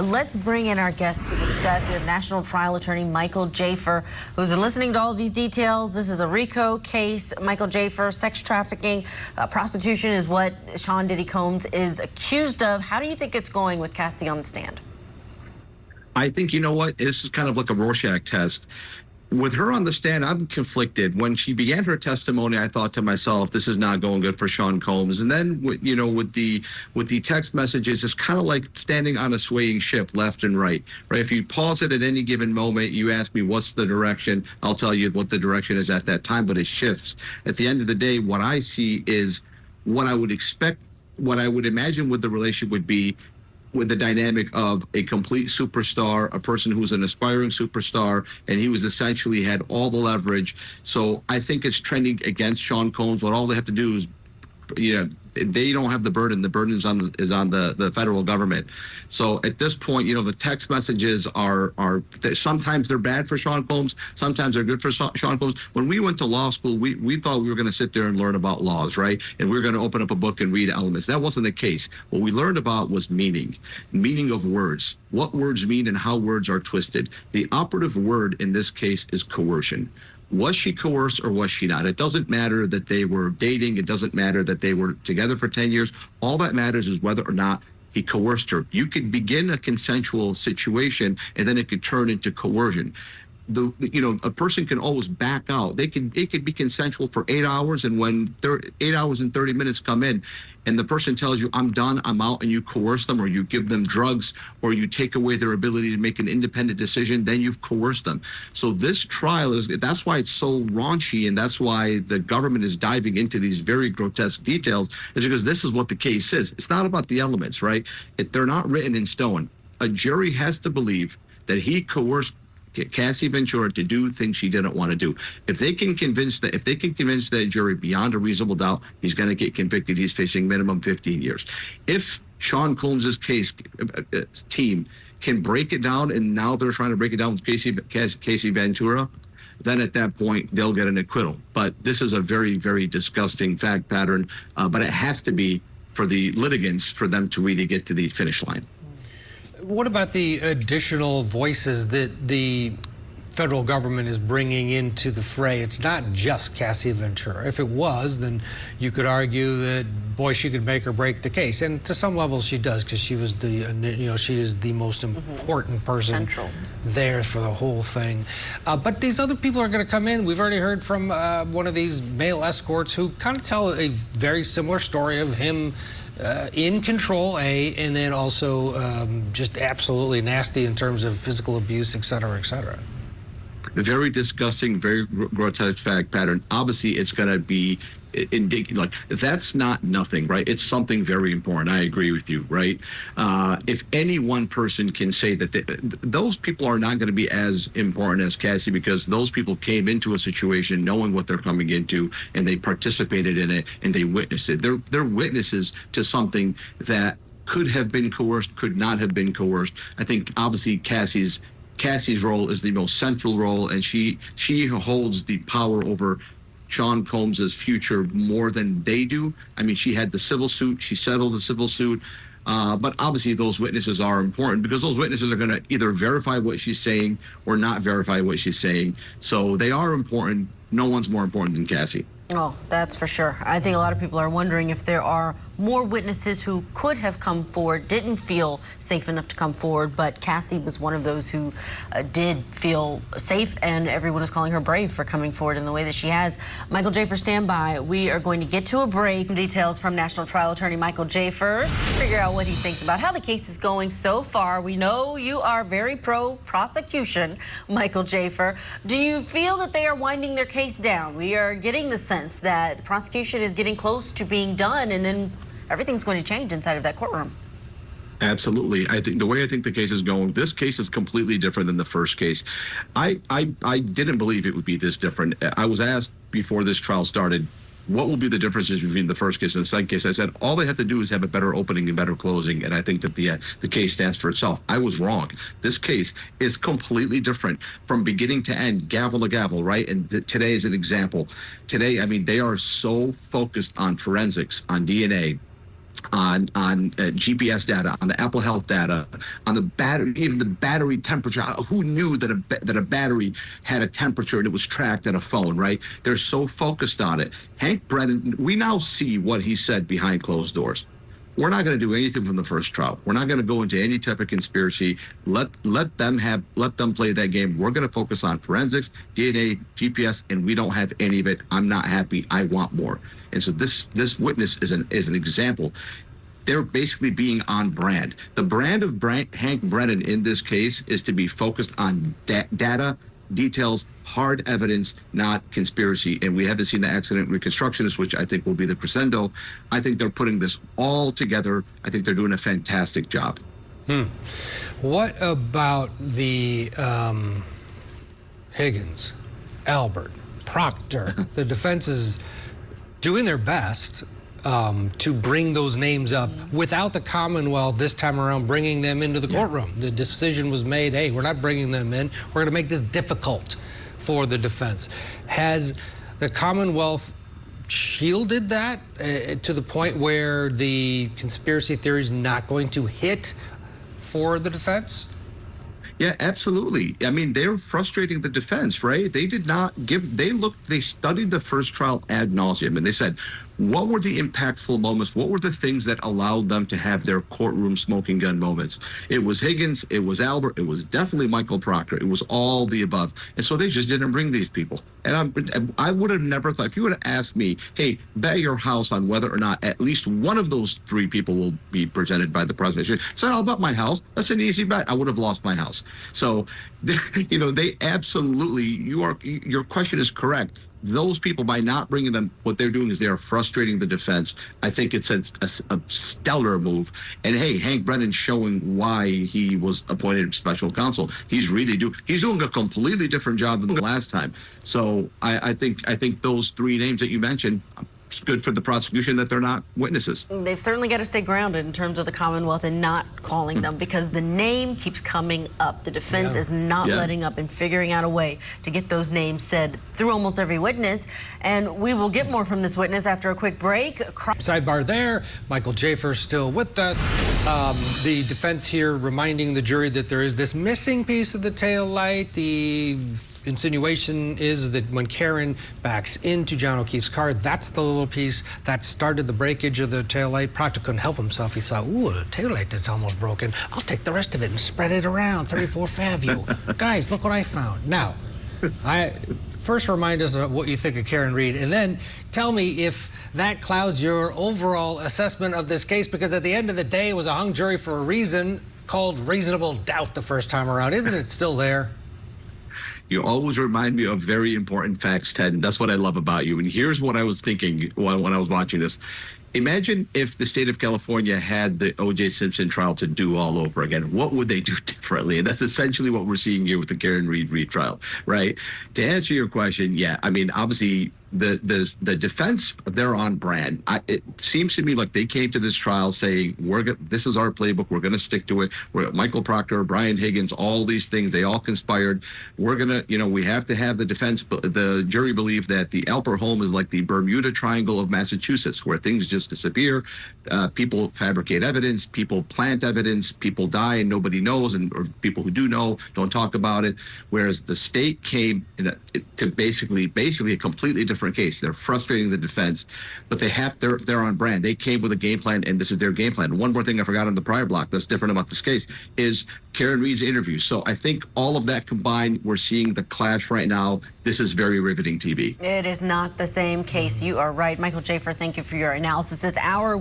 Let's bring in our guest to discuss. We have National Trial Attorney Michael Jaafar, who's been listening to all of these details. This is a RICO case. Michael Jaafar, sex trafficking, prostitution is what Sean Diddy Combs is accused of. How do you think it's going with Cassie on the stand? I think, you know what, this is kind of like a Rorschach test. With her on the stand, I'm conflicted. When she began her testimony, I thought to myself, this is not going good for Sean Combs. And then, with the text messages, it's kind of like standing on a swaying ship left and right. If you pause it at any given moment, you ask me, what's the direction? I'll tell you what the direction is at that time, but it shifts. At the end of the day, what I see is what I would expect, what I would imagine what the relationship would be with the dynamic of a complete superstar, a person who's an aspiring superstar, and he was essentially had all the leverage. So I think it's trending against Sean Combs, but all they have to do is, they don't have the burden. The burden is on the federal government. So at this point, the text messages are sometimes they're bad for Sean Combs, sometimes they're good for Sean Combs. When we went to law school, we thought we were going to sit there and learn about laws, right? And we were going to open up a book and read elements. That wasn't the case. What we learned about was meaning of words, what words mean and how words are twisted. The operative word in this case is coercion. Was she coerced or was she not? It doesn't matter that they were dating. It doesn't matter that they were together for 10 years. All that matters is whether or not he coerced her. You could begin a consensual situation and then it could turn into coercion. A person can always back out. It could be consensual for 8 hours, and when 8 hours and 30 minutes come in and the person tells you, I'm done, I'm out, and you coerce them or you give them drugs or you take away their ability to make an independent decision, then you've coerced them. So this trial that's why it's so raunchy, and that's why the government is diving into these very grotesque details, is because this is what the case is. It's not about the elements, right? They're not written in stone. A jury has to believe that he coerced Cassie Ventura to do things she didn't want to do. If they can convince that jury beyond a reasonable doubt, he's going to get convicted. He's facing minimum 15 years. If Sean Combs' case team can break it down, and now they're trying to break it down with Cassie Ventura, then at that point they'll get an acquittal. But this is a very, very disgusting fact pattern. But it has to be for the litigants for them to really get to the finish line. What about the additional voices that the federal government is bringing into the fray? It's not just Cassie Ventura. If it was, then you could argue that, boy, she could make or break the case. And to some level she does, because she was she is the most important person Central there for the whole thing. But these other people are going to come in. We've already heard from one of these male escorts who kind of tell a very similar story of him in control, and then also just absolutely nasty in terms of physical abuse, et cetera, et cetera. A very disgusting, very grotesque fact pattern. Obviously, it's going to be indicative. Like, that's not nothing, right? It's something very important. I agree with you, right? If any one person can say that those people are not going to be as important as Cassie, because those people came into a situation knowing what they're coming into, and they participated in it, and they witnessed it. They're witnesses to something that could have been coerced, could not have been coerced. I think obviously Cassie's role is the most central role, and she holds the power over Sean Combs' future more than they do. I mean, she had the civil suit, she settled the civil suit, but obviously those witnesses are important, because those witnesses are going to either verify what she's saying or not verify what she's saying. So they are important. No one's more important than Cassie. Oh, that's for sure. I think a lot of people are wondering if there are more witnesses who could have come forward, didn't feel safe enough to come forward, but Cassie was one of those who did feel safe, and everyone is calling her brave for coming forward in the way that she has. Michael Jaafar, stand by. We are going to get to a break. Details from National Trial Attorney Michael Jaafar. Figure out what he thinks about how the case is going so far. We know you are very pro-prosecution, Michael Jaafar. Do you feel that they are winding their case down? We are getting the sense that the prosecution is getting close to being done, and then everything's going to change inside of that courtroom. Absolutely. I think the way I think the case is going, this case is completely different than the first case. I didn't believe it would be this different. I was asked before this trial started, what will be the differences between the first case and the second case? I said, all they have to do is have a better opening and better closing, and I think that the case stands for itself. I was wrong. This case is completely different from beginning to end, gavel to gavel, right? And today is an example. Today, I mean, they are so focused on forensics, on DNA, on GPS data, on the Apple Health data, on the battery, even the battery temperature. Who knew that a battery had a temperature and it was tracked in a phone, right? They're so focused on it. Hank Brennan, we now see what he said behind closed doors. We're not going to do anything from the first trial. We're not going to go into any type of conspiracy. Let them play that game. We're going to focus on forensics, DNA, GPS, and we don't have any of it. I'm not happy. I want more. And so this witness is an example. They're basically being on brand. The brand of Hank Brennan in this case is to be focused on data, details, hard evidence, not conspiracy. And we haven't seen the accident reconstructionist, which I think will be the crescendo. I think they're putting this all together. I think they're doing a fantastic job. What about the Higgins, Albert, Proctor? The defense is doing their best to bring those names up without the Commonwealth this time around bringing them into the courtroom. The decision was made, hey, we're not bringing them in. We're going to make this difficult for the defense. Has the Commonwealth shielded that to the point where the conspiracy theory is not going to hit for the defense? Yeah, absolutely. I mean, they're frustrating the defense, right? They did not give, they studied the first trial ad nauseum, and they said, what were the impactful moments? What were the things that allowed them to have their courtroom smoking gun moments? It was Higgins, it was Albert, it was definitely Michael Proctor. It was all the above. And so they just didn't bring these people. And I would have never thought, if you would have asked me, hey, bet your house on whether or not at least one of those three people will be presented by the prosecution. So I'll bet my house. That's an easy bet. I would have lost my house. So, you know, they absolutely, your question is correct. Those people, by not bringing them, what they're doing is they are frustrating the defense. I think it's a stellar move. And hey, Hank Brennan's showing why he was appointed special counsel. He's doing a completely different job than the last time. So I think those three names that you mentioned, it's good for the prosecution that they're not witnesses. They've certainly got to stay grounded in terms of the Commonwealth and not calling them, because the name keeps coming up. The defense is not letting up and figuring out a way to get those names said through almost every witness. And we will get more from this witness after a quick break. Sidebar there. Michael Jaafar still with us. The defense here reminding the jury that there is this missing piece of the tail light. The insinuation is that when Karen backs into John O'Keefe's car, that's the little piece that started the breakage of the taillight. Proctor couldn't help himself. He saw, ooh, the taillight that's almost broken. I'll take the rest of it and spread it around 34 Fairview. Guys, look what I found. Now, first remind us of what you think of Karen Read, and then tell me if that clouds your overall assessment of this case, because at the end of the day, it was a hung jury for a reason called reasonable doubt the first time around. Isn't it still there? You always remind me of very important facts, Ted, and that's what I love about you. And here's what I was thinking when I was watching this. Imagine if the state of California had the O.J. Simpson trial to do all over again. What would they do differently? And that's essentially what we're seeing here with the Karen Read retrial, right? To answer your question, yeah, I mean, obviously, the defense, they're on brand. It seems to me like they came to this trial saying, this is our playbook. We're going to stick to it. Michael Proctor, Brian Higgins, all these things, they all conspired. We're going to, we have to have the defense, the jury believe that the Alper home is like the Bermuda Triangle of Massachusetts, where things just disappear. People fabricate evidence, people plant evidence, people die and nobody knows, or people who do know don't talk about it. Whereas the state came to basically a completely different case. They're frustrating the defense, but they're on brand. They came with a game plan, and this is their game plan. One more thing I forgot on the prior block that's different about this case is Karen Read's interview. So I think all of that combined, we're seeing the clash right now. This is very riveting TV. It is not the same case. You are right. Michael Jaafar, thank you for your analysis this hour.